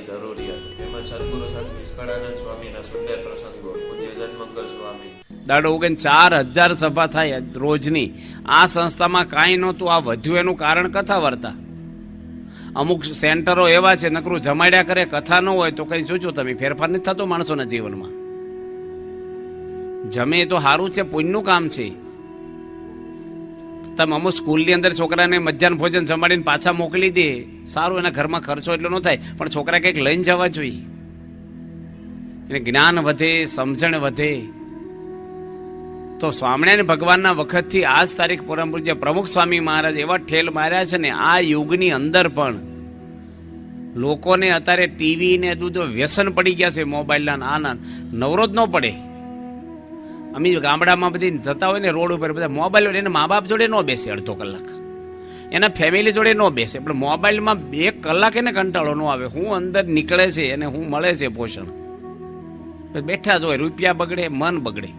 કરવાની જરૂરિયાત તેમજ સદગુરુ સંત નિષ્કળાનંદ સ્વામીના સુંદર પ્રસંગો પૂજ્ય જનમંગલ સ્વામી દાડો ઉગેન 4000 સભા થાય રોજની. આ સંસ્થામાં કાંઈ નહોતું, આ વધ્યું એનું કારણ કથા વાર્તા. અમુક સેન્ટરો એવા છે નકરું જમાડ્યા કરે, કથા ન હોય તો કઈ જોજો તમે, ફેરફાર નથી થતો માણસોના જીવનમાં. જમે તો સારું છે, પુણ્યનું કામ છે. તમે અમુક સ્કૂલની અંદર છોકરાને મધ્યાહન ભોજન જમાડીને પાછા મોકલી દે, સારું, એના ઘરમાં ખર્ચો એટલો ન થાય, પણ છોકરા કંઈક લઈને જવા જોઈએ. એને જ્ઞાન વધે, સમજણ વધે. તો સ્વામિનારાયણ ભગવાનના વખતથી આજ તારીખ પરમ પૂજ્ય પ્રમુખ સ્વામી મહારાજ એવા ઠેલ માર્યા છે ને, આ યુગની અંદર પણ લોકોને અત્યારે ટીવી ને બધું વ્યસન પડી ગયા છે, મોબાઈલના. આના નવરો જ ન પડે. અમે ગામડામાં બધી જતા હોય ને રોડ ઉપર, બધા મોબાઈલ હોય, એને મા બાપ જોડે ન બેસે અડધો કલાક, એના ફેમિલી જોડે ન બેસે, પણ મોબાઈલમાં 1 કલાક એને કંટાળો ન આવે. હું અંદર નીકળે છે અને હું મળે છે પોષણ. બેઠા જ હોય, રૂપિયા બગડે, મન બગડે.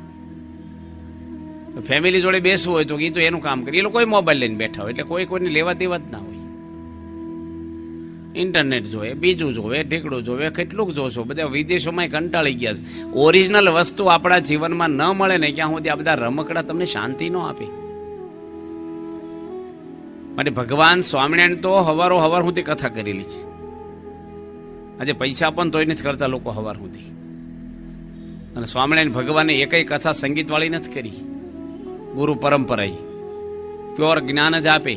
ફેમિલી જોડે બેસવું હોય તો એ તો એનું કામ કરે, એ લોકો મોબાઈલ લઈને બેઠા હોય, એટલે કોઈ કોઈને લેવા દેવા જ ના હોય. ઇન્ટરનેટ જોવે, બીજું જોવે, ઢીકડું જોવે, કેટલુંક જોશો. બધા વિદેશોમાં કંટાળી ગયા છે. ઓરિજિનલ વસ્તુ આપણા જીવનમાં ન મળે ને ક્યાં સુધી આ બધા રમકડા તમને શાંતિ ન આપે. માટે ભગવાન સ્વામિનારાયણ તો હવારો હવાર સુધી કથા કરેલી છે. આજે પૈસા પણ તોય નથી કરતા લોકો હવાર સુધી. અને સ્વામિનારાયણ ભગવાને એકઈ કથા સંગીતવાળી નથી કરી. ગુરુ પરંપરાએ પ્યોર જ્ઞાન જ આપે.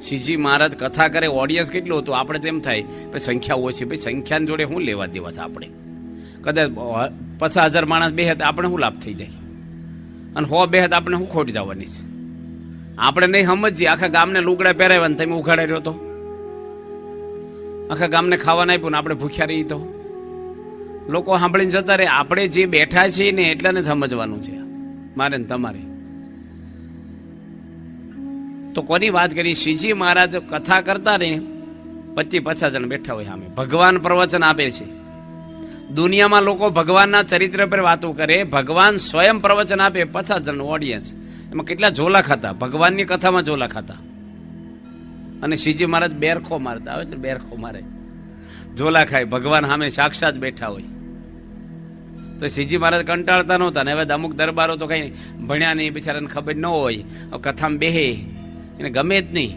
શ્રીજી મહારાજ કથા કરે, ઓડિયન્સ કેટલું હતું આપણે તેમ થાય ભાઈ સંખ્યા ઓછી, ભાઈ સંખ્યાની જોડે શું લેવા દેવા છે આપણે. કદાચ 50,000 માણસ બેહે તો આપણે શું લાભ થઈ જાય, અને 100 બેહે તો આપણે શું ખોટ જવાની છે. આપણે નહીં સમજીએ, આખા ગામને લુગડા પહેરાવ્યા ને તમે ઉઘાડા રહ્યો તો, આખા ગામને ખાવાના આપ્યું ને આપણે ભૂખ્યા રહી તો લોકો સાંભળીને જતા રહે. આપણે જે બેઠા છીએ ને એટલાને સમજવાનું છે, મારે ને તમારે. તો કોની વાત કરી? શ્રીજી મહારાજ કથા કરતા ને 25-50 જણ બેઠા હોય સામે, ભગવાન પ્રવચન આપે છે. દુનિયામાં લોકો ભગવાનના ચરિત્ર પર વાતો કરે, ભગવાન સ્વયં પ્રવચન આપે, 50 જણ ઓડિયન્સ. એમાં કેટલા ઝોલા ખાતા, ભગવાનની કથામાં ઝોલા ખાતા. અને શ્રીજી મહારાજ બેરખો મારતા, આવે છે બેરખો મારે, ઝોલા ખાય, ભગવાન સામે સાક્ષાત બેઠા હોય. તો શ્રીજી મહારાજ કંટાળતા નહોતા. ને હવે અમુક દરબારો તો કઈ ભણ્યા નહીં, બિચારાને ખબર ન હોય, કથામાં બેહે, એને ગમે જ નહીં.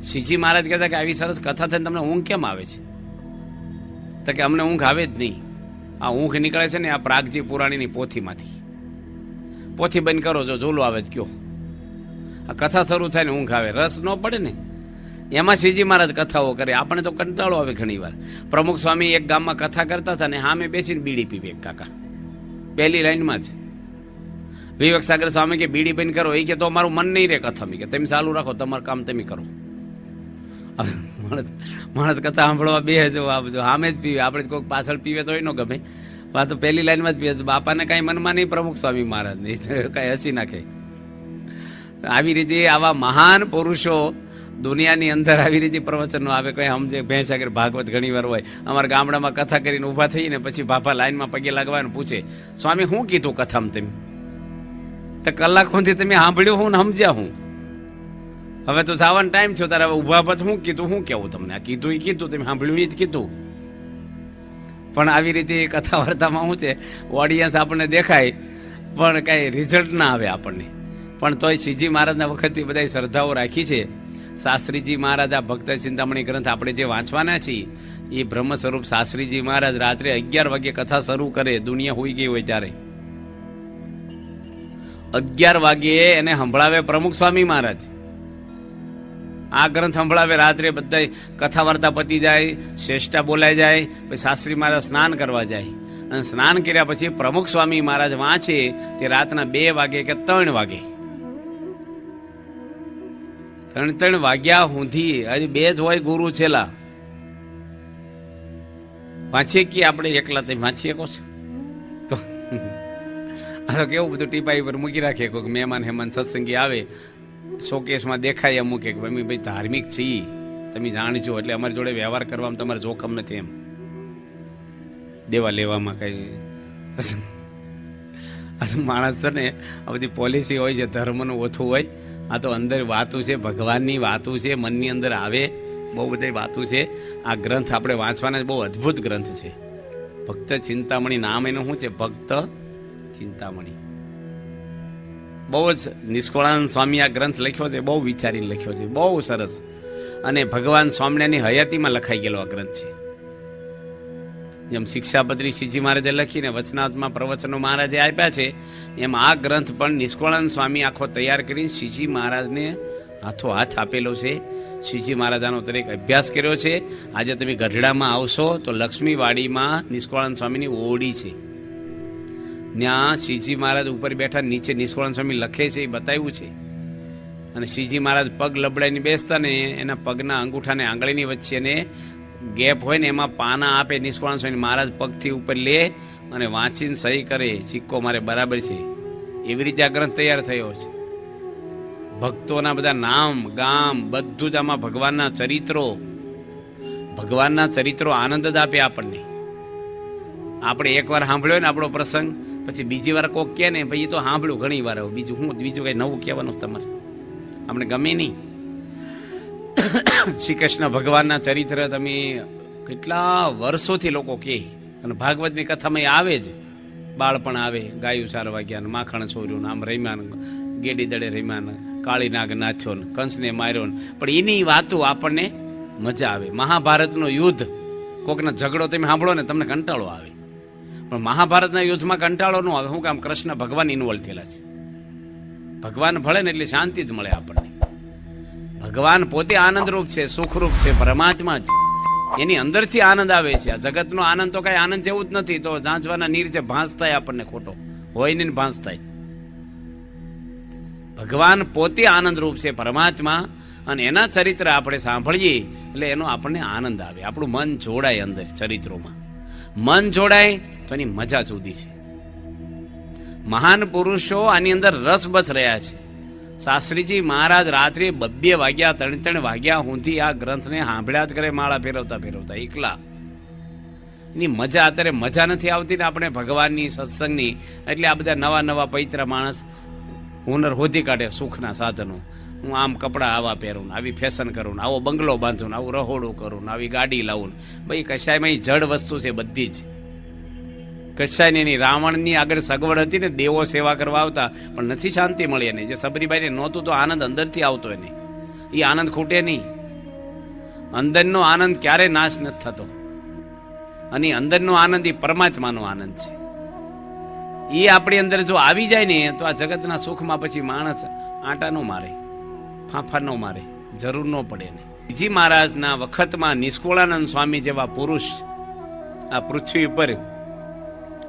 શ્રીજી મહારાજ કહેતા કે આવી સરસ કથા થઈને તમને ઊંઘ કેમ આવે છે? તો કે અમને ઊંઘ આવે જ નહીં. આ ઊંઘ નીકળે છે ને આ પ્રાગજી પુરાણીની પોથીમાંથી. પોથી બંધ કરો, જો ઝોલું આવે જ કયો. આ કથા શરૂ થાય ને ઊંઘ આવે, રસ ન પડે ને એમાં શ્રીજી મહારાજ કથાઓ કરે. આપણે તો કંટાળો આવે ઘણી વાર. પ્રમુખ સ્વામી એક ગામમાં કથા કરતા હતા ને સામે બેસીને બીડી પીવે એક કાકા, પહેલી લાઈનમાં જ. વિવેક સાગર સ્વામી કે બીડી બંધ કરો, એ કે તો મારું મન નહીં રહે કથા, કે તમે ચાલુ રાખો, તમારું કામ તમે કરો. માણસ કથા સાંભળવા બે જો આ બધું સામે જ પીવે, આપણે કોઈક પાછળ પીવે તો ન ગમે. આ તો પહેલી લાઈનમાં જ પીવે. બાપાને કાંઈ મનમાં નહીં પ્રમુખ સ્વામી મહારાજ નહીં, કાંઈ હસી નાખે. આવી રીતે આવા મહાન પુરુષો દુનિયાની અંદર આવી રીતે પ્રવચનો આવે. કોઈ સમજે ભેંસાગર ભાગવત ઘણી વાર હોય. અમારા ગામડામાં કથા કરીને ઊભા થઈને પછી બાપા લાઈનમાં પગે લાગવાનું પૂછે, સ્વામી શું કીધું કથામાં તમે? તો કલાક સુધી તમે સાંભળ્યું હું ને સમજ્યા હું? હવે તો જવાનો ટાઈમ થયો, તારે હવે ઊભા પછી શું કીધું, શું કેવું તમને? આ કીધું એ કીધું, તમે સાંભળ્યું એ જ કીધું. પણ આવી રીતે કથા વાર્તામાં શું છે, ઓડિયન્સ આપણને દેખાય પણ કાંઈ રિઝલ્ટ ના આવે આપણને. પણ તોય શ્રીજી મહારાજના વખતથી બધા શ્રદ્ધાઓ રાખી છે. શાસ્ત્રીજી મહારાજ આ ભક્ત ચિંતામણી ગ્રંથ આપણે જે વાંચવાના છીએ, એ બ્રહ્મ સ્વરૂપ શાસ્ત્રીજી મહારાજ રાત્રે 11 વાગે કથા શરૂ કરે, દુનિયા હોઈ ગઈ હોય ત્યારે 11 વાગે એને સંભળાવે પ્રમુખ સ્વામી મહારાજ. આ ગ્રંથ સંભળાવે રાત્રે, બધા કથા વાર્તા પતી જાય, શ્રેષ્ઠા બોલાઈ જાય, પછી શાસ્ત્રી મહારાજ સ્નાન કરવા જાય. અને સ્નાન કર્યા પછી પ્રમુખ સ્વામી મહારાજ વાંચે તે રાતના 2 વાગે કે 3 વાગે. 3 વાગ્યા સુધી હજી 2 જ હોય ગુરુ છેલ્લા. વાંચીએ કે આપણે એકલા તમે વાંચીએ કહો છો તો કેવું બધું ટીપાઈ પર મૂકી રાખીએ. કોઈ મહેમાન હેમાન સત્સંગી આવે, શોકેસમાં દેખાય એમ મૂકે કે ભાઈ ધાર્મિક છીએ, તમે જાણજો, એટલે અમારી જોડે વ્યવહાર કરવામાં તમારે જોખમ નથી. એમ દેવા લેવામાં કઈ માણસ છે ને આ બધી પોલિસી હોય છે, ધર્મનું ઓછું હોય. આ તો અંદર વાતું છે, ભગવાનની વાતું છે, મનની અંદર આવે બહુ બધી વાતો છે. આ ગ્રંથ આપણે વાંચવાના બહુ અદ્ભુત ગ્રંથ છે. ભક્ત ચિંતામણી નામ એનું શું છે? ભક્ત ચિંતામણી. બહુ જ નિષ્કળાનંદ સ્વામી આ ગ્રંથ લખ્યો છે, બહુ વિચારીને લખ્યો છે, બહુ સરસ. અને ભગવાન સ્વામિનારાયણની હયાતીમાં લખાઈ ગયેલો આ ગ્રંથ છે. જેમ શિક્ષાપત્રી શ્રીજી મહારાજે લખીને વચનાત્મા પ્રવચનો મહારાજે આપ્યા છે, એમ આ ગ્રંથ પણ નિષ્કળાનંદ સ્વામી આખો તૈયાર કરીને શ્રીજી મહારાજને હાથો હાથ આપેલો છે. શ્રીજી મહારાજાનો દરેક અભ્યાસ કર્યો છે. આજે તમે ગઢડામાં આવશો તો લક્ષ્મીવાડીમાં નિષ્કળાનંદ સ્વામીની ઓરડી છે. ત્યાં શ્રીજી મહારાજ ઉપર બેઠા, નીચે નિષ્કળાનંદ સ્વામી લખે છે એ બતાવ્યું છે. અને શ્રીજી મહારાજ પગ લબડાઈને બેસતા ને એના પગના અંગૂઠાને આંગળીની વચ્ચે ને ગેપ હોય ને એમાં પાના આપે નિષ્કળાનંદ સ્વામી મહારાજ પગથી ઉપર લે અને વાંચીને સહી કરે, સિક્કો મારે બરાબર છે. એવી રીતે આ ગ્રંથ તૈયાર થયો છે. ભક્તોના બધા નામ ગામ બધું જ આમાં ભગવાનના ચરિત્રો આનંદ જ આપે આપણને. આપણે એકવાર સાંભળ્યો ને આપણો પ્રસંગ, પછી બીજી વાર કોક કહે ને ભાઈ એ તો સાંભળ્યું ઘણી વાર, બીજું કઈ નવું કહેવાનું તમારે આપણે ગમે નહીં. શ્રી કૃષ્ણ ભગવાનના ચરિત્ર તમે કેટલા વર્ષોથી લોકો કહે, અને ભાગવતની કથામાં આવે જ. બાળપણ આવે, ગાયું 4 વાગ્યા, માખણ છોર્યું, આમ રમ્યા, ગેડી દડે રમ્યા, કાળી નાગ નાચ્યો, કંસને માર્યો, પણ એની વાતો આપણને મજા આવે. મહાભારતનું યુદ્ધ, કોકનો ઝઘડો તમે સાંભળો ને તમને કંટાળો આવે, પણ મહાભારતના યુદ્ધમાં કંટાળો ન આવે. શું કામ? કૃષ્ણ ભગવાન ઇન્વોલ્વ થયેલા છે. ભગવાન ભળે ને એટલે શાંતિ જ મળે આપણને. ભગવાન પોતે આનંદરૂપ છે, સુખરૂપ છે, પરમાત્મા જ. એની અંદરથી આનંદ આવે છે. આ જગતનો આનંદ તો કઈ આનંદ જેવું જ નથી. તો ઝાંઝવાના નીર છે, ભાંસ થાય આપણને, ખોટો હોય ને ભાંસ થાય. ભગવાન પોતે આનંદરૂપ છે, પરમાત્મા, અને એના ચરિત્ર આપણે સાંભળીએ એટલે એનો આપણને આનંદ આવે. આપણું મન જોડાય અંદર ચરિત્રોમાં. મન જોડાય તો એની મજા જુદી છે. મહાન પુરુષો આની અંદર રસબસ રહ્યા છે. શાસ્ત્રીજી મહારાજ રાત્રે 2 વાગ્યા 3 વાગ્યા સુધી આ ગ્રંથને સાંભળ્યા જ કરે, માળા ફેરવતા એકલા. એની મજા અત્યારે મજા નથી આવતી ને આપણે ભગવાનની, સત્સંગની. એટલે આ બધા નવા પવિત્ર માણસ હુનર હોધી કાઢે, સુખના સાધનો. હું આમ કપડાં આવા પહેરું, આવી ફેશન કરું, આવો બંગલો બાંધું, આવું રહોડું કરું, આવી ગાડી લાવું. ભાઈ કશાયમાં જડ વસ્તુ છે બધી જ. કશાયને એની રાવણની આગળ સગવડ હતી ને, દેવો સેવા કરવા આવતા, પણ નથી શાંતિ મળી એને. જે સબરીબાઈને નહોતું તો આનંદ અંદરથી આવતો એને. એ આનંદ ખૂટે નહીં. અંદરનો આનંદ ક્યારે નાશ નથી થતો. અને અંદરનો આનંદ એ પરમાત્માનો આનંદ છે. એ આપણી અંદર જો આવી જાય ને તો આ જગતના સુખમાં પછી માણસ આંટા ન મારે, ફાંફા ન મારે, જરૂર ન પડે ને. શ્રીજી મહારાજના વખતમાં નિષ્કળાનંદ સ્વામી જેવા પુરુષ આ પૃથ્વી ઉપર,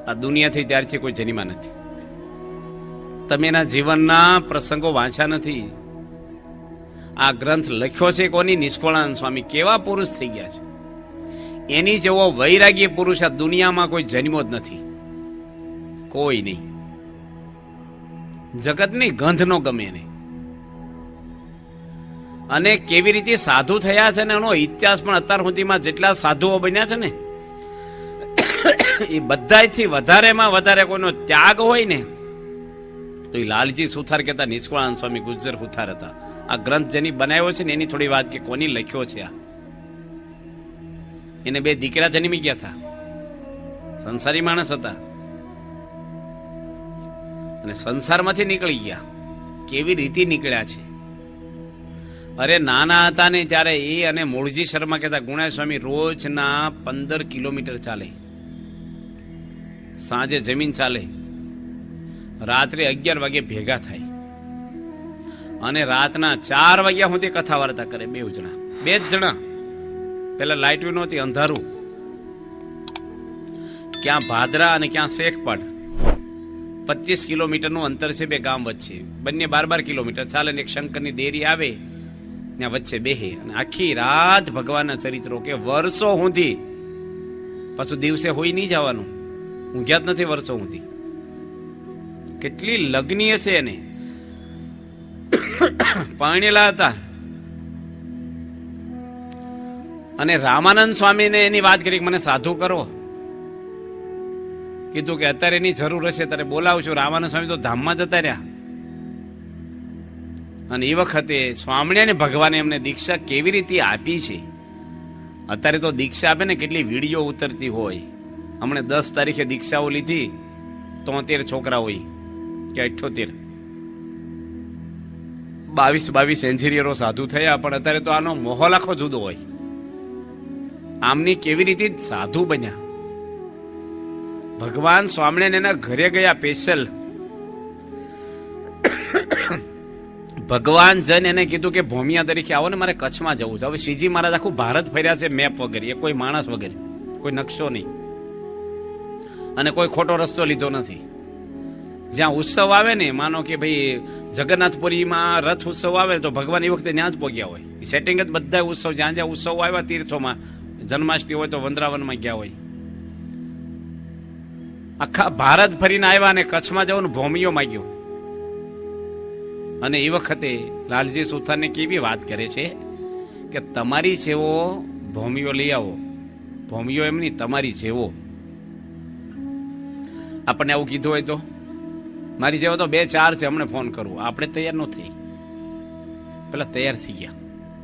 આ દુનિયાથી ત્યારથી કોઈ જન્મ્યા નથી. તમે એના જીવનના પ્રસંગો વાંચ્યા નથી. આ ગ્રંથ લખ્યો છે કોની? નિષ્કળાનંદ સ્વામી. કેવા પુરુષ થઈ ગયા છે. એની જેવો વૈરાગ્ય પુરુષ આ દુનિયામાં કોઈ જન્મ્યો જ નથી. કોઈ નહીં. જગતની ગંધ નો ગમે એને. અને કેવી રીતે સાધુ થયા છે ને એનો ઇતિહાસ પણ અત્યાર સુધીમાં જેટલા સાધુઓ બન્યા છે ને એ બધાથી વધારેમાં વધારે કોઈનો ત્યાગ હોય ને તો એ લાલજી સુથાર કહેતા નિષ્કળાનંદ સ્વામી ગુજ્જર સુથાર હતા. આ ગ્રંથ જેની બનાવ્યો છે ને એની થોડી વાત કે કોની લખ્યો છે. આ એને 2 દીકરા જન્મી ગયા હતા, સંસારી માણસ હતા, અને સંસારમાંથી નીકળી ગયા. કેવી રીતે નીકળ્યા છે? અરે નાના હતા ને ત્યારે એ અને મૂળજી શર્મા કહેતા ગુણા સ્વામી રોજના 15 કિલોમીટર ચાલે, સાંજે જમીન ચાલે, રાત્રે 11 વાગે ભેગા થાય અને રાતના 4 વાગ્યા સુધી કથા વાર્તા કરે. 2 જણા, 2 જ જણા. પેલા લાઇટ નહોતી, અંધારું. ક્યાં ભાદરા અને ક્યાં શેખપડ. 25 કિલોમીટરનું અંતર છે 2 ગામ વચ્ચે. બંને 12 કિલોમીટર ચાલે ને એક શંકરની દેરી આવે ત્યાં વચ્ચે બેહે અને આખી રાત ભગવાનના ચરિત્રો કે વર્ષો સુધી. પાછું દિવસે હોઈ નહીં જવાનું, ઊંઘ્યા જ નથી વર્ષો સુધી. કેટલી લગ્ની હશે એને. પાણેલા હતા. અને રામાનંદ સ્વામીને એની વાત કરી મને સાધુ કરો. કીધું કે અત્યારે એની જરૂર હશે ત્યારે બોલાવશું. રામાનંદ સ્વામી તો ધામમાં જતા રહ્યા. અને એ વખતે સ્વામિનારાયણ ભગવાને એમને દીક્ષા કેવી રીતે આપી છે. અત્યારે તો દીક્ષા આપે ને કેટલી વિડીયો ઉતરતી હોય. હમણે 10 તારીખે દીક્ષાઓ લીધી 73 છોકરા હોય કે 78, 22 એન્જિનિયરો સાધુ થયા. પણ અત્યારે તો આનો માહોલ આખો જુદો હોય. આમની કેવી રીતે સાધુ બન્યા. ભગવાન સ્વામિનારાયણ એના ઘરે ગયા સ્પેશિયલ. ભગવાન જન એને કીધું કે ભોમિયા તરીકે આવો ને, મારે કચ્છમાં જવું છે. હવે શ્રીજી મહારાજ આખું ભારત ફર્યા છે મેપ વગેરે, એ કોઈ માણસ વગેરે, કોઈ નકશો નહીં અને કોઈ ખોટો રસ્તો લીધો નથી. જ્યાં ઉત્સવ આવે ને, માનો કે ભાઈ જગન્નાથપુરીમાં રથ ઉત્સવ આવે તો ભગવાન એ વખતે ત્યાં જ પહોંચ્યા હોય. સેટિંગ જ બધા ઉત્સવ જ્યાં જ્યાં ઉત્સવ આવ્યા તીર્થોમાં, જન્માષ્ટમી હોય તો વંદરાવનમાં ગયા હોય. આખા ભારત ફરીને આવ્યા અને કચ્છમાં જવાનું ભોમિયો માગ્યો. અને એ વખતે લાલજી સુથારને કેવી વાત કરે છે કે તમારી જેવો ભોમિયો લઈ આવો. ભોમિયો એમની, તમારી જેવો. આપણને આવું કીધું હોય તો મારી જેવો તો 2-4 છે, હમણાં ફોન કરું. આપણે તૈયાર ન થઈ, પેલા તૈયાર થઈ ગયા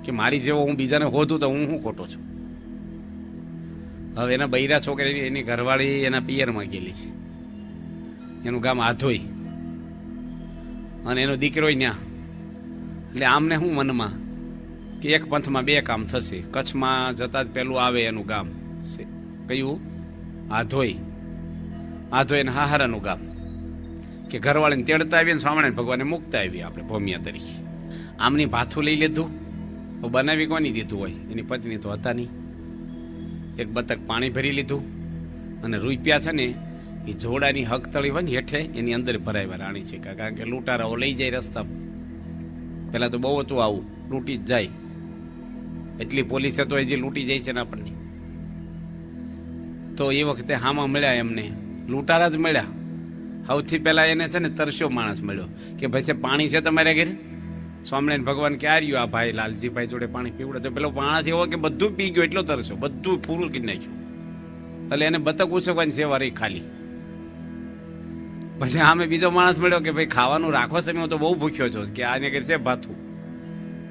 કે મારી જેવો હું બીજાને હોતું તો હું ખોટો છું. હવે એના બૈરા છોકરી, એની ઘરવાળી એના પિયરમાં ગયેલી છે. એનું ગામ આધોઈ અને એનો દીકરો ત્યાં. એટલે આમને શું મનમાં કે એક પંથમાં 2 કામ થશે. કચ્છમાં જતા જ પેલું આવે એનું ગામ કયું? આધોઈ. આધોઈ અને હાહારાનું ગામ. કે ઘરવાળીને તેડતા આવીએ ને સ્વામિનારાયણ ભગવાને મુકતા આવીએ આપણે ભોમિયા તરીકે. આમની ભાથું લઈ લીધું. બનાવી કોની દીધું હોય? એની પત્ની તો હતા નહીં. એક બતક પાણી ભરી લીધું અને રૂપિયા છે ને એ જોડાની હકતળી હોય ને હેઠે એની અંદર ભરાવ્યા રાણી છે. કારણ કે લૂંટારાઓ લઈ જાય રસ્તામાં. પેલા તો બહુ હતું આવું, લૂંટી જ જાય. એટલી પોલીસે તો હજી લૂંટી જાય છે ને આપણને. તો એ વખતે હામાં મળ્યા એમને લૂંટારા જ મળ્યા. સૌથી પહેલા એને છે ને તરસ્યો માણસ મળ્યો કે ભાઈ છે પાણી છે તમારા ઘરે? સ્વામિનારાયણ ભગવાન કે આવ્યું આ ભાઈ લાલજીભાઈ જોડે પાણી પીવડે. તો પેલો માણસ એવો કે બધું પી ગયો, એટલો તરસ્યો, બધું પૂરું કરી નાખ્યું. એટલે એને બતક ઉછકવાની સેવા રહી ખાલી. પછી આમે બીજો માણસ મળ્યો કે ભાઈ ખાવાનું રાખો છે, હું તો બહુ ભૂખ્યો છું કે આને ઘરે છે ભાથું.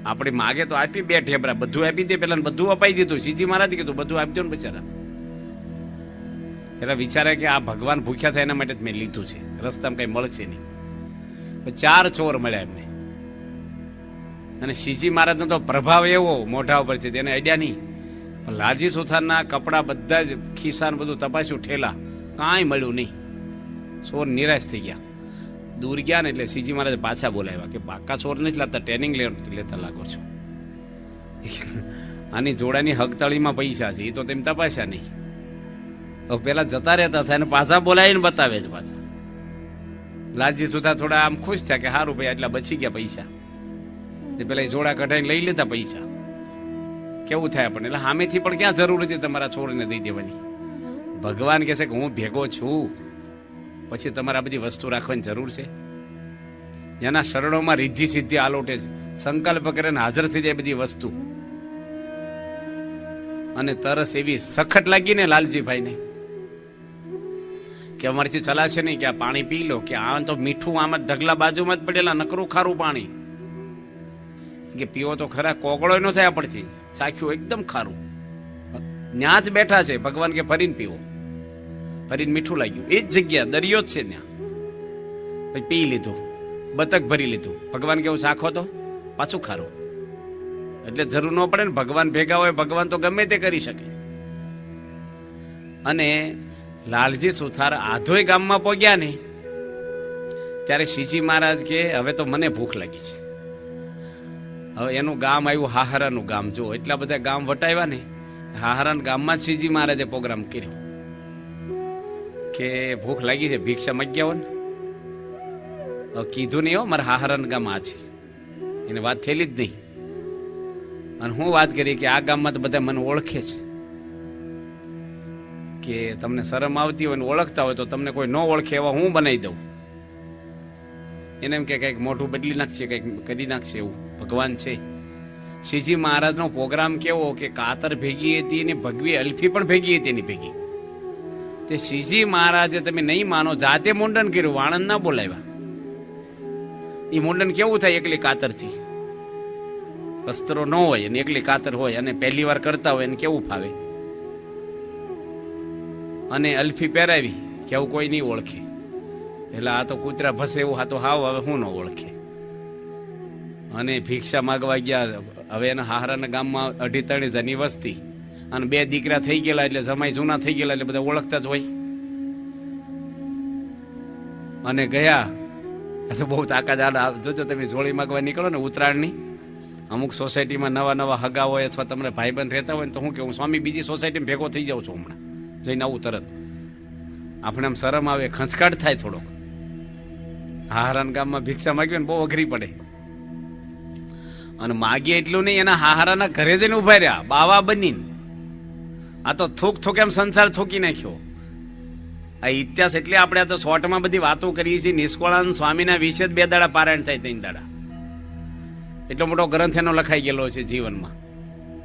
આપણે માગે તો આપી 2 ઠેબરા, બધું આપી દે. પેલા બધું અપાઈ દીધું. શ્રીજી મહારાજ કીધું બધું આપી દો ને બિચારા. એટલે વિચારે કે આ ભગવાન ભૂખ્યા થાય એના માટે જ મેં લીધું છે, રસ્તામાં કઈ મળશે નહીં. 4 ચોર મળ્યા એમને. અને શ્રીજી મહારાજનો તો પ્રભાવ એવો મોઢા ઉપર છે તેને અડ્યા નહીં. પણ લાલજી સુથારના કપડા બધા જ ખિસ્સાને બધું તપાસ્યું, ઠેલા, કાંઈ મળ્યું નહીં. ચોર નિરાશ થઈ ગયા. દૂર ગયા ને એટલે શ્રીજી મહારાજ પાછા બોલાવ્યા કે પાકા ચોર નથી લાગતા, ટ્રેનિંગ લેતા લાગો છો. આની જોડાની હકતાળીમાં પૈસા છે, એ તો તેમ તપાસ્યા નહીં. હવે પેલા જતા રહેતા થાય ને પાછા બોલાવીને બતાવે જ પાછા. લાલજી સુથાર થોડા આમ ખુશ થયા કે સારું ભાઈ આટલા બચી ગયા પૈસા. પેલા જોડા કઢાઈને લઈ લેતા પૈસા. કેવું થાય આપણને? એટલે સામેથી પણ ક્યાં જરૂર હતી તમારા છોડને દઈ દેવાની? ભગવાન કહે છે કે હું ભેગો છું, પછી તમારે આ બધી વસ્તુ રાખવાની જરૂર છે? જેના શરણોમાં રિદ્ધિ સિદ્ધિ આલોટે છે, સંકલ્પ કરે ને હાજર થઈ જાય બધી વસ્તુ. અને તરસ એવી સખત લાગી ને લાલજીભાઈને કે અમારીથી ચલાશે નહીં, કે આ પાણી પી લો, કે આ તો મીઠું આમાં ઢગલા બાજુમાં જ પડેલા, નકરું ખારું પાણી. કે પીવો તો ખરા, કોગળો ન થાય પડતી. ચાખ્યું એકદમ ખારું. ત્યાં જ બેઠા છે ભગવાન કે ફરીને પીવો. ફરીને મીઠું લાગ્યું. એ જ જગ્યા દરિયો જ છે ત્યાં. પછી પી લીધું, બતક ભરી લીધું. ભગવાન કેવું ચાખો તો પાછું ખારું. એટલે જરૂર ન પડે ને, ભગવાન ભેગા હોય, ભગવાન તો ગમે તે કરી શકે. અને લાલજી સુથાર આધોઈ ગામમાં પહોંચ્યા ને ત્યારે શ્રીજી મહારાજ કે હવે તો મને ભૂખ લાગી છે. હવે એનું ગામ આવ્યું હાહારાનું ગામ. જો એટલા બધા ગામ વટાવ્યા ને, હાહારાના ગામમાં જ શ્રીજી મહારાજે પ્રોગ્રામ કર્યો કે ભૂખ લાગી છે, ભિક્ષા માંગ્યા હોય ને. કીધું નહીં હો મારા હાહારાના ગામ આ છે, એને વાત થયેલી જ નહીં. અને હું વાત કરી કે આ ગામમાં તો બધા મને ઓળખે છે, કે તમને શરમ આવતી હોય ને ઓળખતા હોય તો તમને કોઈ ન ઓળખે એવા હું બનાવી દઉં. એને એમ કે કંઈક મોઢું બદલી નાખશે, કંઈક કરી નાખશે, એવું ભગવાન છે. શ્રીજી મહારાજનો પ્રોગ્રામ કેવો કે કાતર ભેગી હતી ને ભગવી અલ્ફી પણ ભેગી હતી એની ભેગી. તે શ્રીજી મહારાજે, તમે નહીં માનો, જાતે મુંડન કર્યું, વાણંદ ના બોલાવ્યા. એ મુંડન કેવું થાય એકલી કાતરથી? અસ્ત્રો ન હોય અને એકલી કાતર હોય અને પહેલી વાર કરતા હોય એને કેવું ફાવે? અને અલ્ફી પહેરાવી કે આવું કોઈ નહીં ઓળખે, એટલે આ તો કૂતરા ભસે એવું, આ તો હાવ હવે હું ન ઓળખે. અને ભિક્ષા માગવા ગયા. હવે એના હાહરાના ગામમાં 2.5-3 વસ્તી અને 2 દીકરા થઈ ગયેલા, એટલે જમાઈ જૂના થઈ ગયેલા, એટલે બધા ઓળખતા જ હોય. અને ગયા તો બહુ તાકાત આડા. જોજો તમે જોડી માગવા નીકળો ને ઉત્તરાયણની, અમુક સોસાયટીમાં નવા હગા હોય અથવા તમને ભાઈબંધ રહેતા હોય ને તો હું કેવું, સ્વામી બીજી સોસાયટીમાં ભેગો થઈ જાઉં છું હમણાં જઈને આવું તરત. આપણે આમ શરમ આવે, ખંચકાટ થાય થોડોક. હાહરાના ગામમાં ભિક્ષા માગવી ને બહુ અઘરી પડે. અને માગીએ એટલું નહીં, એના હાહરાના ઘરે જઈને ઉભા રહ્યા બાવા બનીને. આ તો થૂક એમ સંસાર થૂકી નાખ્યો. આ ઇતિહાસ એટલે આપણે આ તો શોર્ટમાં બધી વાતો કરીએ છીએ. નિષ્કળાનંદ સ્વામીના વિશે જ 2 દાડા પારાયણ થાય, 3 દાડા. એટલો મોટો ગ્રંથ એનો લખાઈ ગયેલો છે જીવનમાં.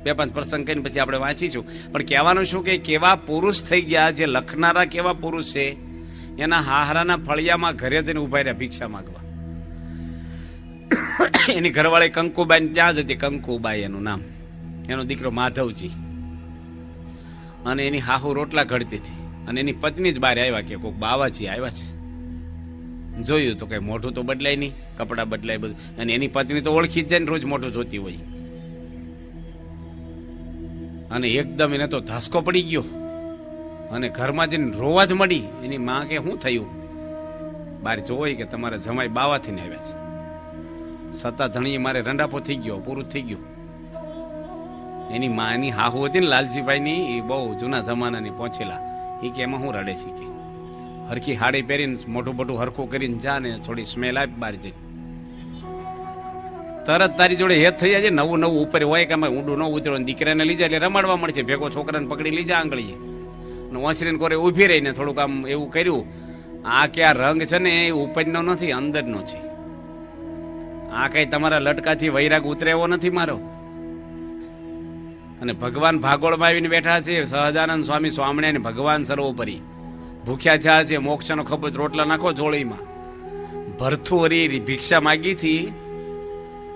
2-5 પ્રસંગ કરીને પછી આપણે વાંચીશું. પણ કહેવાનું શું કે કેવા પુરુષ થઈ ગયા, જે લખનારા કેવા પુરુષ છે. એના હાહરાના ફળિયામાં ઘરે જઈને ઉભા રહ્યા ભિક્ષા માંગવા. એની ઘરવાળી કંકુબાઈ ત્યાં જ હતી, કંકુબાઈ એનું નામ, એનો દીકરો માધવજી. અને એની હાહુ રોટલા ઘડતી હતી. અને એની પત્ની જ બહાર આવ્યા કે કોઈક બાવાજી આવ્યા છે. જોયું તો કઈ મોઢું તો બદલાય નહીં, કપડાં બદલાય બધું. અને એની પત્ની તો ઓળખી જ જાય ને, રોજ મોઢું જોતી હોય. અને એકદમ એને તો ધાસકો પડી ગયો અને ઘરમાં જઈને રોવા જ મળી. એની માં કે શું થયું? બહાર જોઈ કે તમારા જમાઈ બાવાથી ને આવ્યા છે. સત્તા ધણી મારે રંડાપો થઈ ગયો, પૂરું થઈ ગયું. એની માની હાહુ હતી ને લાલજીભાઈ ની, એ બહુ જૂના જમાનાની પહોંચેલા. એ કે એમાં હું રડે છે કે હરખી હાડી પહેરીને મોટું હરખું કરીને જા ને થોડી સ્મેલ આપી બહાર જઈ. તરત તારી જોડે હેત થઈ જાય. નવું ઉપર હોય કે આમાં ઊંડું ન ઉતરો. દીકરાને લીધા એટલે રમાડવા મળશે. ભેગો છોકરાને પકડી લીધા આંગળીએ અને ઓસરીને કોરે ઉભી રહીને થોડુંક આમ એવું કર્યું. આ કે આ રંગ છે ને એ ઉપરનો નથી, અંદરનો છે. આ કઈ તમારા લટકાથી વૈરાગ ઉતરે એવો નથી મારો. અને ભગવાન ભાગોળમાં આવીને બેઠા છે. સહજાનંદ સ્વામી સ્વામિનારાયણ ભગવાન સર્વોપરી ભૂખ્યા થયા છે. મોક્ષનો ખબર રોટલા નાખો જોડીમાં. ભરથું હરી ભિક્ષા માગી હતી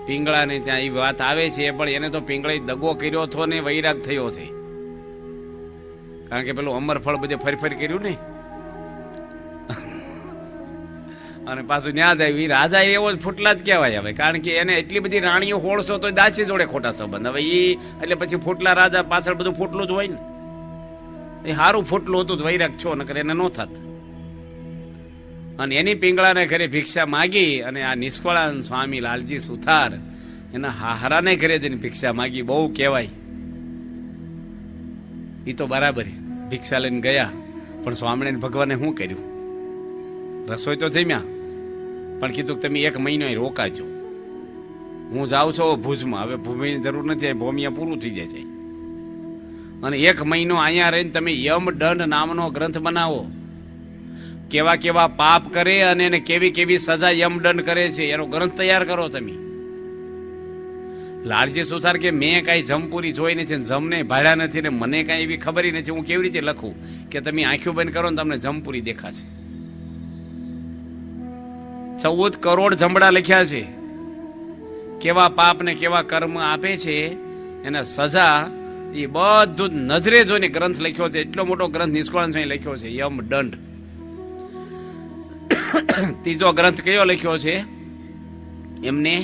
પિંગળાને ત્યાં. એ વાત આવે છે, પણ એને તો પિંગળાએ દગો કર્યો હતો ને વૈરાગ થયો છે. કારણ કે પેલું અમરફળ બધે ફરી કર્યું ને. અને પાછું ન્યા જાય. એ રાજા એવો જ ફૂટલા જ કહેવાય હવે. કારણ કે એને એટલી બધી રાણીઓ હોળસો તો દાસી જોડે ખોટા સંબંધ. હવે એ એટલે પછી ફૂટલા રાજા પાછળ બધું ફૂટલું જ હોય ને. એ સારું ફૂટલું હતું વૈરાગ છો, નકર એને નો થાત. અને એની પિંગળાને ઘરે ભિક્ષા માગી. અને આ નિષ્કળાનંદ સ્વામી લાલજી સુથાર એના હાહરાને ઘરે જઈને ભિક્ષા માગી. બહુ કહેવાય. એ તો બરાબર ભિક્ષા લઈને ગયા, પણ સ્વામિનારાયણ ભગવાને શું કર્યું? રસોઈ તો જમ્યા, પણ કીધું તમે 1 મહિનો રોકાજો. હું જાઉં છું ભુજમાં. હવે ભૂમિની જરૂર નથી, ભૂમિયા પૂરું થઈ જાય છે. અને 1 મહિનો અહીંયા રહીને તમે યમદંડ નામનો ગ્રંથ બનાવો. કેવા કેવા પાપ કરે અને એને કેવી સજા યમદંડ કરે છે એનો ગ્રંથ તૈયાર કરો તમે. લાલજી સુથાર કે મેં કાંઈ જમપુરી જોઈ નથી, જમને ભાડ્યા નથી, ને મને કાંઈ એવી ખબર નથી. હું કેવી રીતે લખું કે તમે આંખો બંધ કરો ને તમને જમપુરી દેખાશે. 14 કરોડ જમડા લખ્યા છે. કેવા પાપ ને કેવા કર્મ આપે છે એના સજા એ બધું નજરે જોઈને ગ્રંથ લખ્યો છે. એટલો મોટો ગ્રંથ નિષ્કળાનંદ સ્વામી લખ્યો છે, યમદંડ. ત્રીજો ગ્રંથ કયો લખ્યો છે એમને?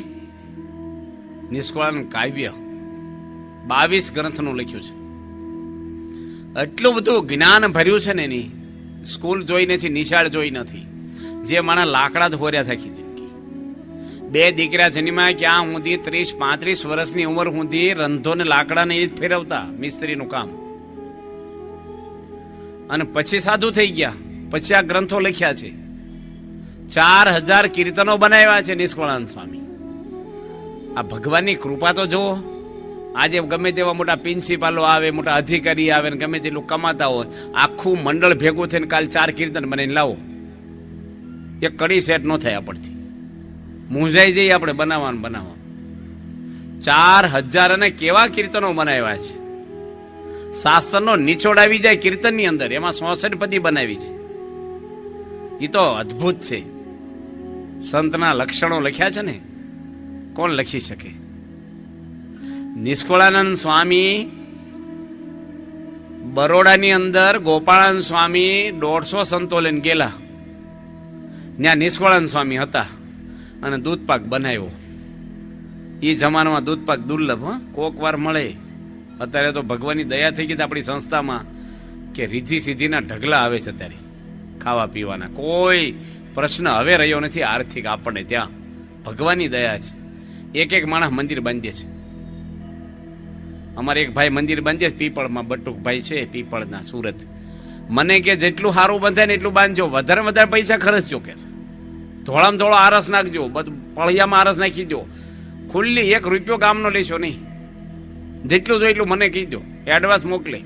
નિષ્કળાનંદ કાવ્ય. 22 ગ્રંથનું લખ્યું છે. એટલું બધું જ્ઞાન ભર્યું છે ને. એની સ્કૂલ જોઈ નથી, નિશાળ જોઈ નથી. જે માણા લાકડા જ હોર્યા થાકી જિંદગી. 2 દીકરા જન્મ્યા. ક્યાં સુધી 30-35 વર્ષની ઉંમર સુધી રંધો ને લાકડાને એ જ ફેરવતા, મિસ્ત્રીનું કામ. અને પછી સાધુ થઈ ગયા. પછી આ ગ્રંથો લખ્યા છે. 4000 કીર્તનો બનાવ્યા છે નિષ્કળાનંદ સ્વામી. આ ભગવાનની કૃપા તો જુઓ. આજે ગમે તેવા મોટા પ્રિન્સિપાલો આવે, મોટા અધિકારી આવે, ગમે તેટલું કમાતા હોય, આખું મંડળ ભેગું થઈને કાલ 4 કીર્તન બનાવીને લાવો. એક કડી સેટ ન થાય આપણથી. મૂંઝાઈ જઈએ આપણે બનાવવા. 4000 અને કેવા કીર્તનો બનાવ્યા છે. શાસ્ત્રનો નિચોડ આવી જાય કીર્તનની અંદર. એમાં 66 પદી બનાવી છે. એ તો અદ્ભુત છે. સંતના લક્ષણો લખ્યા છે ને, કોણ લખી શકે? નિષ્કુળાનંદ સ્વામી બરોડાની અંદર ગોપાળાનંદ સ્વામી 150 સંતો લઈને ગયેલા. ત્યાં નિષ્કુળાનંદ સ્વામી હતા અને દૂધપાક બનાવ્યો. એ જમાનામાં દૂધપાક દુર્લભ, કોક વાર મળે. અત્યારે તો ભગવાનની દયા થઈ ગઈ આપણી સંસ્થામાં કે રીધી સીધીના ઢગલા આવે છે અત્યારે ખાવા પીવાના. કોઈ પ્રશ્ન હવે રહ્યો નથી આર્થિક આપણને ત્યાં. ભગવાનની દયા છે. એક એક માણસ મંદિર બાંધે છે. અમારે એક ભાઈ મંદિર બાંધે છે પીપળમાં, બટુકભાઈ છે પીપળના, સુરત. મને કે જેટલું સારું બંધાય ને એટલું બાંધજો, વધારે વધારે પૈસા ખર્ચજો કે ધોળામાં ધોળો આરસ નાખજો, બધું પળિયામાં આરસ નાખી દો, ખુલ્લી 1 રૂપિયો ગામનો લેશો નહીં, જેટલું જોઈએ એટલું મને કીધો, એડવાન્સ મોકલે.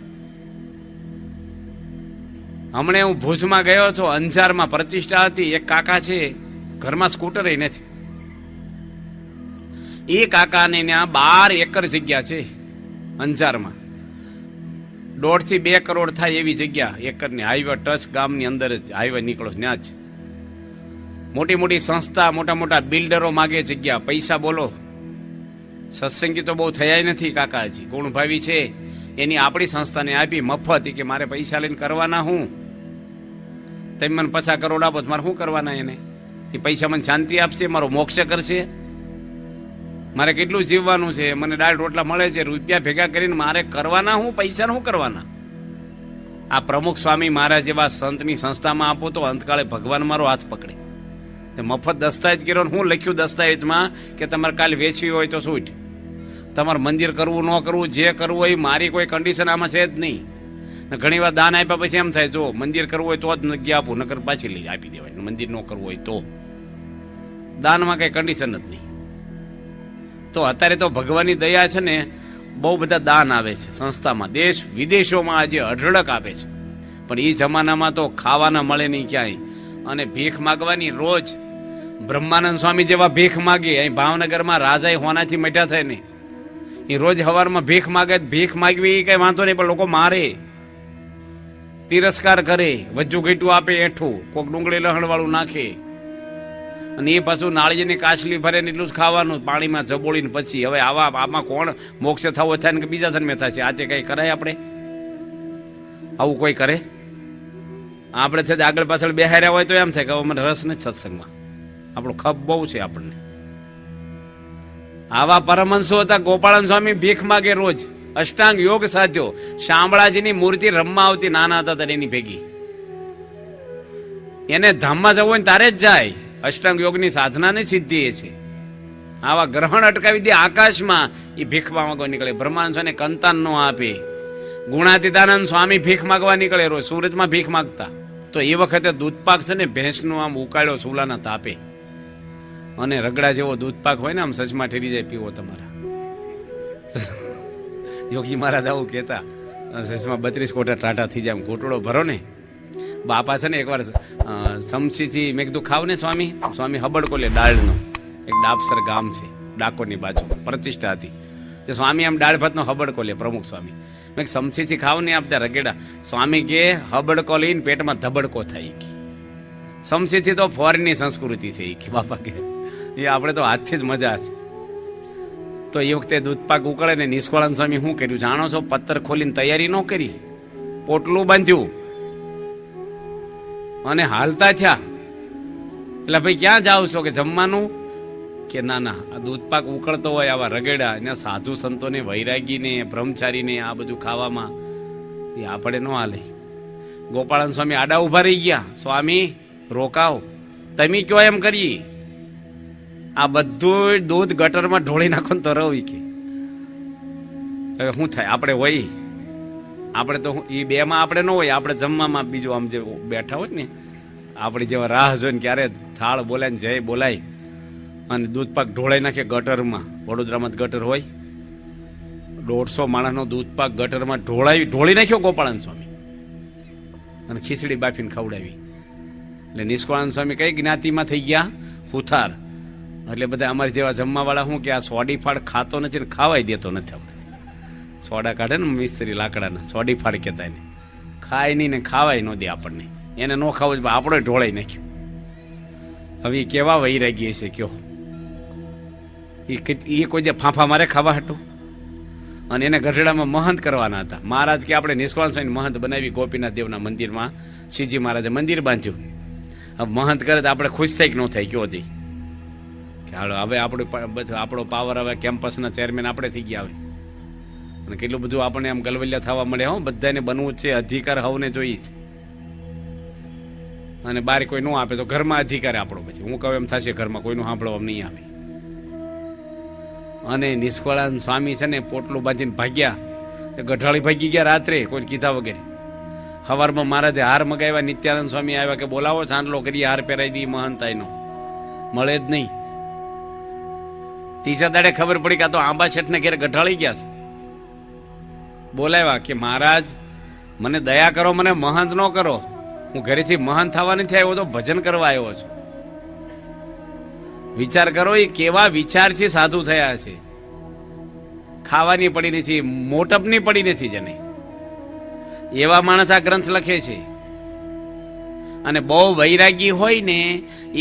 હમણે હું ભુજમાં ગયો હતો, અંજારમાં પ્રતિષ્ઠા હતી. એક કાકા છે ઘરમાં સ્કૂટર નથી. એ કાકાને ત્યાં 12 એકર જગ્યા છે અંજારમાં. 1.5 થી 2 કરોડ થાય એવી જગ્યા એકરની. હાઈવે ટચ ગામની અંદર જ હાઈવે નીકળો ત્યાં જ. મોટી મોટી સંસ્થા, મોટા મોટા બિલ્ડરો માગે જગ્યા, પૈસા બોલો. સત્સંગી તો બહુ થયા નથી કાકાજી, ગુણભાવી છે એની આપણી સંસ્થાને આપી મફત. કે મારે પૈસા લઈને કરવાના હું, તમે મને 50 કરોડ આપો મારે શું કરવાના એને? એ પૈસા મને શાંતિ આપશે, મારો મોક્ષ કરશે? મારે કેટલું જીવવાનું છે, મને દાળ રોટલા મળે છે, રૂપિયા ભેગા કરીને મારે કરવાના હું? પૈસા શું કરવાના? આ પ્રમુખ સ્વામી મહારાજ જેવા સંતની સંસ્થામાં આપો તો અંતકાળે ભગવાન મારો હાથ પકડે. મફત દસ્તાવેજ કર્યો. હું લખ્યું દસ્તાવેજમાં કે તમારે કાલે વેચવી હોય તો છૂટ, તમારે મંદિર કરવું ન કરવું, જે કરવું હોય મારી કોઈ કન્ડિશન આમાં છે જ નહીં. ઘણી વાર દાન આપ્યા પછી એમ થાય, જો મંદિર કરવું હોય તો જ નક્કી આપું, નકર પાછી લઈ આપી દેવાય. મંદિર ન કરવું હોય તો દાનમાં કઈ કન્ડિશન જ નહીં. તો અત્યારે તો ભગવાનની દયા છે ને, બહુ બધા દાન આવે છે સંસ્થામાં, દેશ વિદેશોમાં આજે અઢળક આપે છે. પણ એ જમાનામાં તો ખાવાના મળે નહીં ક્યાંય, અને ભીખ માગવાની રોજ. બ્રહ્માનંદ સ્વામી જેવા ભીખ માગે. અહીં ભાવનગરમાં રાજાએ હોનાથી મટ્યા થાય ને, એ રોજ સવારમાં ભીખ માગે. ભીખ માગવી કઈ વાંધો નહીં, પણ લોકો મારે, તિરસ્કાર કરે, વજ્જુ ઘેટું આપે, એઠું કોક ડુંગળી લહણ વાળું નાખે, અને એ પાછું નાળિયેરની કાચલી ભરે ને એટલું જ ખાવાનું, પાણીમાં જબોળીને પછી. હવે આમાં કોણ મોક્ષ થવો થાય ને કે બીજા જન્મે થશે? આ તે કઈ કરાય? આપણે આવું કોઈ કરે? આપણે છે આગળ પાછળ બેહાર્યા હોય તો એમ થાય કે મને રસ નથી સત્સંગમાં, આપણો ખપ બહુ છે આપણને. આવા પરમહંસો હતા. ગોપાળાનંદ સ્વામી ભીખ માગે રોજ, અષ્ટાંગ યોગ સાધ્યો. શામળાજીની મૂર્તિ રમવા આવતી નાના હતા ત્યારે એની ભેગી. એને ધામમાં જવું હોય ને તારે જ જાય. અષ્ટાંગ યોગની સાધનાની સિદ્ધિ એ છે. આવા ગ્રહણ અટકાવી દે આકાશમાં, એ ભીખ માંગવા નીકળે. બ્રહ્માનંદ સ્વામી કંતાન નો આપે. ગુણાતીતાનંદ સ્વામી ભીખ માંગવા નીકળે, રોજ સુરતમાં ભીખ માંગતા. તો એ વખતે દૂધપાક છે ને, ભેંસનું આમ ઉકાળ્યો ચૂલાના તાપે, અને રગડા જેવો દૂધપાક હોય ને, આમ સચમાં ઠેરી જાય પીવો તમારા. યોગી મહારાજ આવું કહેતા, સચમાં 32 કોટા ટાટા થઈ જાય, ઘોટડો ભરો ને. બાપા છે ને એકવાર સમસીથી મેં કીધું ખાવ ને સ્વામી. સ્વામી હબડકો લે દાળનો. એક ડાબસર ગામ છે ડાકોરની બાજુ, પ્રતિષ્ઠા હતી. તે સ્વામી આમ દાળ ભાતનો હબડકો લે, પ્રમુખ સ્વામી. મેં સમસીથી ખાવ ને આપતા રગેડા. સ્વામી કે હબડકો લઈને પેટમાં ધબડકો થાય. સમસીથી તો ફોરેનની સંસ્કૃતિ છે કે બાપા કે, એ આપણે તો હાથથી જ મજા છે. તો એ વખતે દૂધપાક ઉકળે ને, નિષ્કુળાનંદ સ્વામી શું કર્યું જાણો છો? પત્તર ખોલીને તૈયારી ન કરી, પોટલું બાંધ્યું અને હાલતા થયા. એટલે ભાઈ ક્યાં જાવ છો? કે જમવાનું. કે ના ના, આ દૂધપાક ઉકળતો હોય, આવા રગેડા ને સાધુ સંતોને, વૈરાગીને, બ્રહ્મચારીને આ બધું ખાવામાં એ આપણે ન હાલે. ગોપાળાનંદ સ્વામી આડા ઉભા રહી ગયા. સ્વામી રોકાવ, તમે કયો એમ કરીએ. આ બધું દૂધ ગટરમાં ઢોળી નાખો ને તો રવી કે હવે શું થાય? આપણે હોય, આપણે તો એ બે માં આપણે ન હોય, આપણે જમવામાં બીજું આમ જે બેઠા હોય ને, આપણે જેવા રાહ જોઈને ક્યારે થાળ બોલાય ને જય બોલાય, અને દૂધપાક ઢોળાઈ નાખે ગટરમાં. વડોદરામાં જ ગટર હોય. 150 માણસનો દૂધપાક ગટરમાં ઢોળી નાખ્યો ગોપાળાનંદ સ્વામી, અને ખીચડી બાફીને ખવડાવી. એટલે નિષ્કુળાનંદ સ્વામી કઈ જ્ઞાતિમાં થઈ ગયા? હુથાર. એટલે બધા અમારી જેવા જમવા વાળા શું કે આ સોડી ફાડ ખાતો નથી ને ખાવાય દેતો નથી. આપણે સોડા કાઢે ને મિસ્ત્રી લાકડાના, સોડી ફાડ કહેતા એને. ખાય નહીં ને ખાવાય ન દે આપણને. એને ન ખાવું જ, આપણો ઢોળાઈ નાખ્યું. હવે એ કેવા વૈરાગી છે કયો? એ કોઈ જે ફાંફા મારે ખાવા હતું, અને એને ગઢડામાં મહંત કરવાના હતા. મહારાજ કે આપણે નિષ્કાળ સ્વામી મહંત બનાવી ગોપીનાથ દેવના મંદિરમાં. શ્રીજી મહારાજે મંદિર બાંધ્યું. હવે મહંત કરે તો આપણે ખુશ થાય કે ન થાય કયો હતી કે હાલો હવે આપણો પાવર હવે કેમ્પસના ચેરમેન આપણે થઈ ગયા. હવે અને કેટલું બધું આપણને આમ ગલવલિયા થવા મળે. હો, બધાને બનવું છે, અધિકાર હવને જોઈએ છે. અને બહાર કોઈ ન આપે તો ઘરમાં અધિકાર આપણો. પછી હું કહું એમ થશે ઘરમાં કોઈનું સાંભળવા નહીં આવે. અને નિષ્કળાનંદ સ્વામી છે ને પોટલું બાંધીને ભાગ્યા. ગઢાળી ભાગી ગયા રાત્રે કોઈ કીધા વગેરે. સવારમાં મહારાજે હાર મગાવ્યા. નિત્યાનંદ સ્વામી આવ્યા કે બોલાવો, ચાંદલો કરી હાર પહેરાવી દી મહંતાઈનો. મળે જ નહીં. ત્રીજા દાડે ખબર પડી કે આ તો આંબા શેઠને ઘેર ગઢાળી ગયા છે. બોલાવ્યા કે મહારાજ મને દયા કરો, મને મહંત ન કરો. હું ઘરેથી મહંત થવા નથી આવ્યો, તો ભજન કરવા આવ્યો છું. વિચાર કરો એ કેવા વિચારથી સાધુ થયા છે. ખાવાની પડી નથી, મોટપની પડી નથી જેને. એવા માણસ આ ગ્રંથ લખે છે. અને બહુ વૈરાગી હોય ને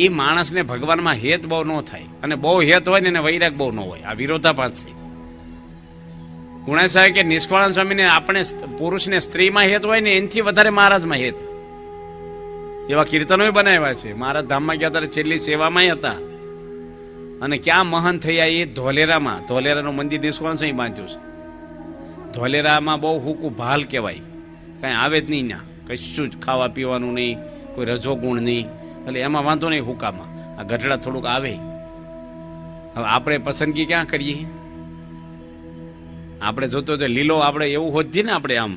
એ માણસને ભગવાનમાં હેત બહુ ન થાય. અને બહુ હેત હોય ને એને વૈરાગ બહુ ન હોય. આ વિરોધાભાસ છે. ગુણેશ કે નિષ્કાળાનંદ સ્વામીને આપણે પુરુષને સ્ત્રીમાં હેત હોય ને એનાથી વધારે મહારાજમાં હેત. એવા કીર્તનો બનાવ્યા છે. મહારાજ ધામમાં ગયા ત્યારે છેલ્લી સેવામાં હતા. અને ક્યાં મહાન થયા એ ધોલેરામાં. ધોલેરાનું મંદિર નિષ્કાળાનંદ સ્વામી બાંધ્યું છે. ધોલેરામાં બહુ હુકું ભાલ કહેવાય. કાંઈ આવે જ નહીં ના, કશું જ ખાવા પીવાનું નહીં, કોઈ રજોગુણ નહીં. એટલે એમાં વાંધો નહીં હુકામાં. આ ગઢડા થોડુંક આવે. હવે આપણે પસંદગી ક્યાં કરીએ? આપણે જોતો તો લીલો આપણે એવું હોત ને. આપણે આમ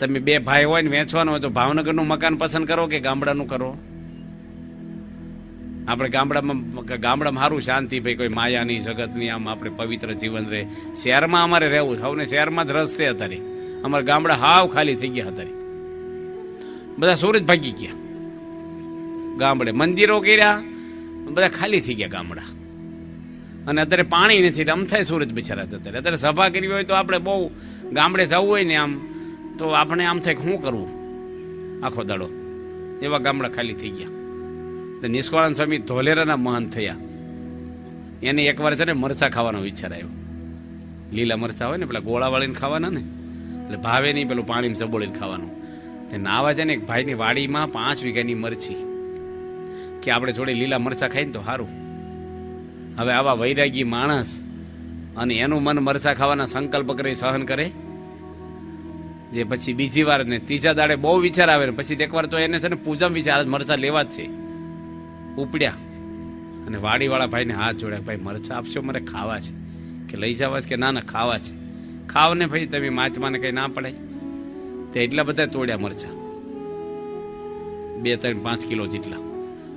તમે બે ભાઈ હોય ને વેચવાનું હોય તો ભાવનગરનું મકાન પસંદ કરો કે ગામડાનું કરો? આપણે ગામડામાં સારું શાંતિ, ભાઈ કોઈ માયા નહીં, જગતની આમ આપણે પવિત્ર જીવન રહે. શહેરમાં અમારે રહેવું છે. હવે શહેરમાં જ રસ છે અત્યારે. અમારા ગામડા હાવ ખાલી થઈ ગયા. અત્યારે બધા સુરત ભાગી ગયા. ગામડે મંદિરો કર્યા, બધા ખાલી થઈ ગયા ગામડા. અને અત્યારે પાણી નથી. આમ થાય સુરત બિચારા. અત્યારે સભા કરવી હોય તો આપણે બહુ ગામડે જવું હોય ને આમ તો આપણે આમ થાય કે શું કરવું આખો દાડો. એવા ગામડા ખાલી થઈ ગયા. તો નિષ્કાળાનંદ સ્વામી ધોલેરાના મહંત થયા. એને એકવાર છે ને મરચા ખાવાનો વિચાર આવ્યો. લીલા મરચા હોય ને પેલા ગોળા વાળીને ખાવાના ને, એટલે ભાવે નહીં, પેલું પાણીમાં ચબોળીને ખાવાનું. તે નાવા છે ને એક ભાઈની વાડીમાં 5 વીઘાની મરચી કે આપણે જોડે લીલા મરચા ખાઈને તો સારું. હવે આવા વૈરાગી માણસ અને એનું મન મરચા ખાવાના સંકલ્પ કરે, સહન કરે. જે પછી બીજી વાર ને ત્રીજા દાડે બહુ વિચાર આવે ને પછી એકવાર તો એને છે ને પૂજામાં વિચાર મરચા લેવા જ છે. ઉપડ્યા અને વાડીવાળા ભાઈને હાથ જોડ્યા, ભાઈ મરચા આપશો, મારે ખાવા છે. કે લઈ જવા છે? કે ના ના ખાવા છે. ખાવ ને ભાઈ, તમે માચમાને કઈ ના પડે. તે એટલા બધા તોડ્યા મરચા, 2, 3, 5 કિલો જેટલા.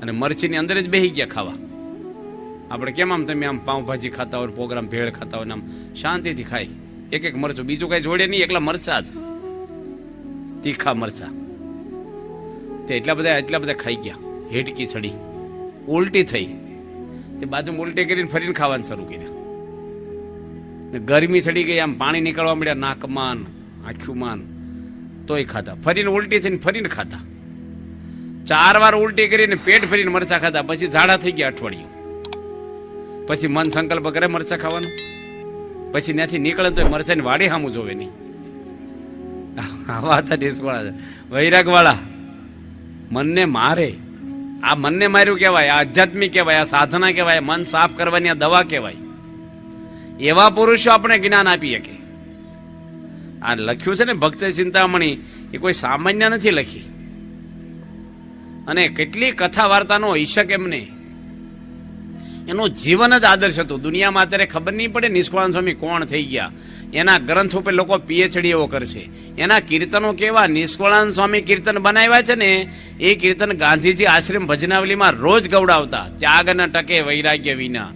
અને મરચીની અંદર જ બેસી ગયા ખાવા. આપણે કેમ આમ તમે આમ પાઉંભાજી ખાતા હોય, પ્રોગ્રામ ભેળ ખાતા હોય ને આમ શાંતિથી ખાય. એક એક મરચું, બીજું કઈ જોડે નહીં, એકલા મરચા જ, તીખા મરચા. તે એટલા બધા ખાઈ ગયા. હેડકી ચડી, ઉલટી થઈ. તે બાજુમાં ઉલટી કરીને ફરીને ખાવાનું શરૂ કર્યા. ગરમી ચડી ગઈ, આમ પાણી નીકળવા મળ્યા નાકમાં, આંખુમાં, તોય ખાતા. ફરીને ઉલટી થઈને ફરીને ખાતા. 4 વાર ઉલટી કરીને પેટ ફરીને મરચા ખાતા. પછી ઝાડા થઈ ગયા અઠવાડિયું. પછી મન સંકલ્પ કરે મરચા ખાવાનું. પછી ત્યાંથી નીકળે તો મરચાની વાડી સામું જોવે નહીં. આવા હતા દેશવાળા, વૈરાગ વાળા. મનને મારે. આ મનને માર્યું કહેવાય, આ આધ્યાત્મિક કહેવાય, આ સાધના કહેવાય, મન સાફ કરવાની આ દવા કહેવાય. એવા પુરુષો આપણે જ્ઞાન આપી શકે. આ લખ્યું છે ને ભક્ત ચિંતામણી, એ કોઈ સામાન્ય નથી લખી. અને કેટલી કથા વાર્તાનો ઈશક એમને, એનું જીવન જ આદર્શ હતું. દુનિયામાં અત્યારે ખબર નહીં પડે નિષ્કાળાનંદ સ્વામી કોણ થઈ ગયા. એના ગ્રંથ ઉપર લોકો પીએચડીઓ કરશે. એના કીર્તનો કેવા. નિષ્કાળાનંદ સ્વામી કીર્તન બનાવ્યા છે ને, એ કીર્તન ગાંધીજી આશ્રમ ભજનાવલીમાં રોજ ગવડાવતા. ત્યાગ ન ટકે વૈરાગ્ય વિના,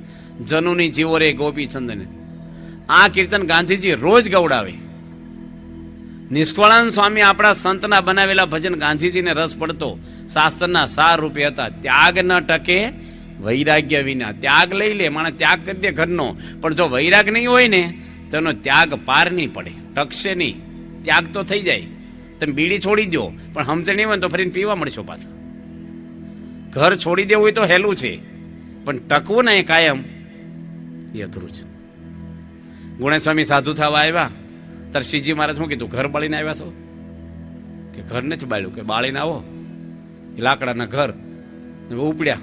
જનુની જીવો રે ગોપીચંદન. આ કીર્તન ગાંધીજી રોજ ગવડાવે. નિષ્કાળાનંદ સ્વામી આપણા સંતના બનાવેલા ભજન ગાંધીજીને રસ પડતો. શાસ્ત્રના સાર રૂપે હતા. ત્યાગ ન ટકે વૈરાગ્ય વિના. ત્યાગ લઈ લે માણસ, ત્યાગ કરી દે ઘરનો, પણ જો વૈરાગ નહીં હોય ને તો એનો ત્યાગ પાર નહીં પડે, ટકશે નહીં. ત્યાગ તો થઈ જાય. તમે બીડી છોડી દો પણ સમજણ નહીં હોય તો ફરીને પીવા મળશો પાછા. ઘર છોડી દેવું હોય તો હેલું છે, પણ ટકવું ને કાયમ એ અઘરું છે. ગુણેસ્વામી સાધુ થવા આવ્યા ત્યારે શ્રીજી મહારાજ શું કીધું? ઘર બાળીને આવ્યા છો કે ઘર નથી બાળ્યું? કે બાળીને આવો. એ લાકડાના ઘર ઉપડ્યા.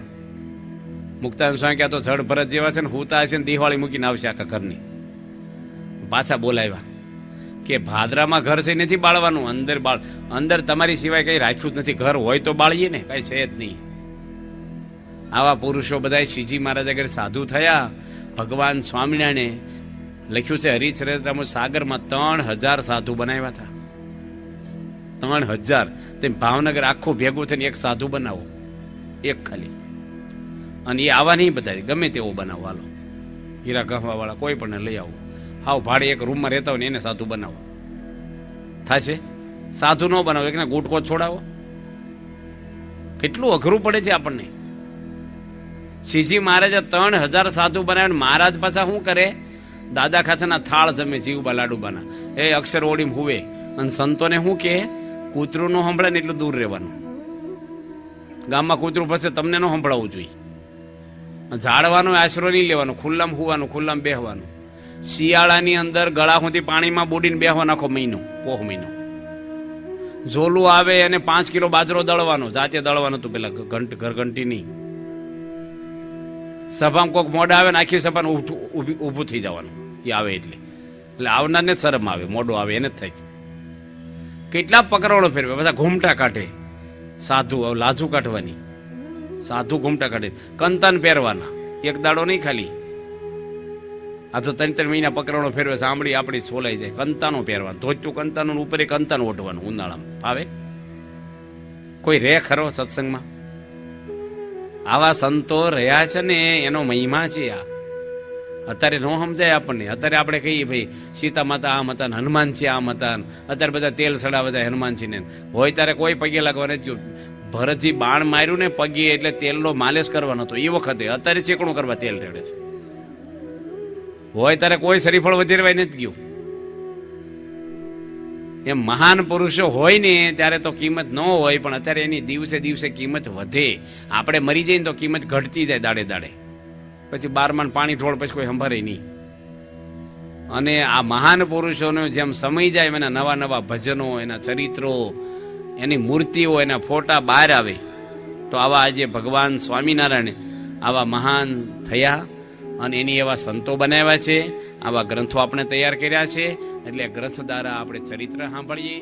મુક્તાનંદ સ્વામી ક્યાં તો જડ ભરત જેવા છે ને, હુતા હશે ને દિવાળી મૂકીને આવશે આખા ઘરની. પાછા બોલાવ્યા કે ભાદરામાં ઘર છે નથી બાળવાનું, અંદર તમારી સિવાય કઈ રાખ્યું જ નથી. ઘર હોય તો બાળીએ ને, કઈ છે જ નહીં. આવા પુરુષો બધા શ્રીજી મહારાજ આગળ સાધુ થયા. ભગવાન સ્વામિનારાયણે લખ્યું છે હરિચરિત્રામૃત સાગરમાં 3000 સાધુ બનાવ્યા હતા. 3000. તેમ ભાવનગર આખું ભેગું થઈને એક સાધુ બનાવો, એક ખાલી. અને એ આવા નહીં બધા, ગમે તેવો બનાવો. હાલો હીરા ગહવા વાળા કોઈ પણ લઈ આવો. હાવ ભાડે એક રૂમમાં રહેતા હોય ને એને સાધુ બનાવો. થશે? સાધુ ન બનાવો, એક ગુટકો છોડાવો. કેટલું અઘરું પડે છે આપણને. શ્રીજી મહારાજે 3000 સાધુ બનાવ્યા. મહારાજ પાછા શું કરે? દાદા ખાચાના થાળ જમે જીવબા લાડુબાના. એ અક્ષર ઓડીમ હુવે. અને સંતોને શું કે? કૂતરું નો સંભળાય ને એટલું દૂર રહેવાનું. ગામમાં કૂતરું ફસે તમને ન સંભળાવવું જોઈએ. ઝાડવાનો આશરો નહીં લેવાનો, ખુલ્લામાં હુવાનું, ખુલ્લામાં બેહવાનું. શિયાળાની અંદર ગળા સુધી પાણીમાં બુડીને બેહવાનો આખો મહિનો, પોહ મહિનો. ઝોલું આવે અને 5 કિલો બાજરો દળવાનો, જાતે દળવાનું હતું પેલા, ઘરઘંટી નહીં. સભામાં કોઈક મોડા આવે ને આખી સભાને ઊભું થઈ જવાનું. એ આવે એટલે આવનારને જ શરમ આવે, મોડો આવે એને જ થાય. કેટલા પકરવાળો ફેરવે, બધા ઘૂમટા કાઢે. સાધુ લાજુ કાઢવાની, સાધુ ઘૂમટા કાઢે. કંતાન પહેરવાના, એક દાડો નહીં ખાલી. આ તો 3 મહિના પકરવાળો ફેરવે, સાંભળી આપણી છોલાઈ જાય. કંતાનો પહેરવાનું, ધોતું કંતાનું, ઉપર એક કંતાનું ઓઢવાનું ઉનાળામાં. આવે કોઈ રે ખરો સત્સંગમાં? આવા સંતો રહ્યા છે ને એનો મહિમા છે. આ અત્યારે ન સમજાય આપણને. અત્યારે આપણે કહીએ ભાઈ સીતા માતા આમ હતા, હનુમાનજી આમ હતા, અત્યારે બધા તેલ સડાવે છે હનુમાનજી ને. હોય ત્યારે કોઈ પગે લાગવા નથી ગયું. ભરતજી બાણ માર્યું ને પગે એટલે તેલનો માલિશ કરવાનો હતો એ વખતે. અત્યારે ચેકણું કરવા તેલ રેડે છે. હોય ત્યારે કોઈ શરીફળ વધેરવાય નથી ગયું. એમ મહાન પુરુષો હોય ને ત્યારે તો કિંમત ન હોય, પણ અત્યારે એની દિવસે દિવસે કિંમત વધે. આપણે મરી જઈએ ને તો કિંમત ઘટતી જાય દાડે દાડે. પછી 12 પાણી ઢોળ પછી કોઈ સંભાળે નહીં. અને આ મહાન પુરુષોનો જેમ સમય જાય એના નવા નવા ભજનો, એના ચરિત્રો, એની મૂર્તિઓ, એના ફોટા બહાર આવે. તો આવા આજે ભગવાન સ્વામિનારાયણ આવા મહાન થયા અને એની એવા સંતો બનાવ્યા છે. આવા ગ્રંથો આપણે તૈયાર કર્યા છે. એટલે ગ્રંથ દ્વારા આપણે ચરિત્ર સાંભળીએ.